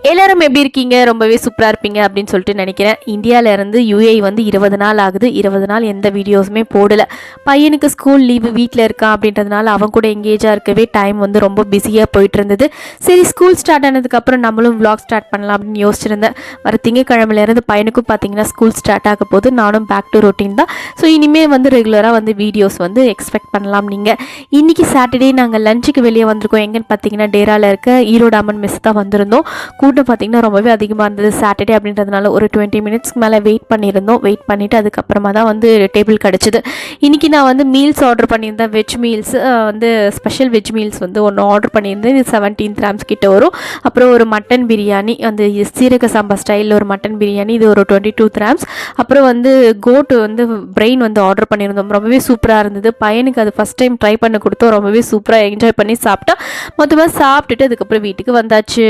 எல்லாரும் எப்படி இருக்கீங்க? ரொம்பவே சூப்பராக இருப்பீங்க அப்படின்னு சொல்லிட்டு நினைக்கிறேன். இந்தியாவிலேருந்து யுஏஇ வந்து 20 நாள் ஆகுது. 20 நாள் எந்த வீடியோஸுமே போடலை. பையனுக்கு ஸ்கூல் லீவு, வீட்டில் இருக்கான் அப்படின்றதுனால அவன் கூட எங்கேஜாக இருக்கவே டைம் வந்து ரொம்ப பிஸியாக போயிட்டு இருந்தது. சரி, ஸ்கூல் ஸ்டார்ட் ஆனதுக்கப்புறம் நம்மளும் விளாக் ஸ்டார்ட் பண்ணலாம் அப்படின்னு யோசிச்சிருந்தேன். வர திங்கக்கிழமையிலேருந்து பையனுக்கும் பார்த்தீங்கன்னா ஸ்கூல் ஸ்டார்ட் ஆக போது. நானும் பேக் டு ரொட்டீன் தான். ஸோ இனிமேல் வந்து ரெகுலராக வந்து வீடியோஸ் வந்து எக்ஸ்பெக்ட் பண்ணலாம். நீங்கள் இன்றைக்கி சாட்டர்டே நாங்கள் லஞ்சுக்கு வெளியே வந்திருக்கோம். எங்கன்னு பார்த்தீங்கன்னா டேராவில் இருக்க ஈரோடு அம்மன் மெஸ் தான் வந்திருந்தோம். கூட்டம் பார்த்திங்கன்னா ரொம்பவே அதிகமாக இருந்தது. சாட்டர்டே அப்படின்றதுனால ஒரு 20 மினிட்ஸ்க்கு மேலே வெயிட் பண்ணிவிட்டு அதுக்கப்புறமா தான் வந்து டேபிள் கிடச்சிது. இன்றைக்கி நான் வந்து மீல்ஸ் ஆர்டர் பண்ணியிருந்தேன். வெஜ் மீல்ஸ் வந்து ஸ்பெஷல் வெஜ் மீல்ஸ் வந்து ஒன்று ஆர்டர் பண்ணியிருந்தேன். இது 17 கிராம்ஸ் கிட்ட வரும். அப்புறம் ஒரு மட்டன் பிரியாணி, அந்த சீரக சாம்பா ஸ்டைலில் ஒரு மட்டன் பிரியாணி, இது ஒரு 22 கிராம்ஸ். அப்புறம் வந்து கோட்டு வந்து பிரெயின் வந்து ஆர்டர் பண்ணியிருந்தோம். ரொம்பவே சூப்பராக இருந்தது. பையனுக்கு அது ஃபஸ்ட் டைம் ட்ரை பண்ண கொடுத்தோம். ரொம்பவே சூப்பராக என்ஜாய் பண்ணி சாப்பிட்டா. மொத்தமாக சாப்பிட்டுட்டு அதுக்கப்புறம் வீட்டுக்கு வந்தாச்சு.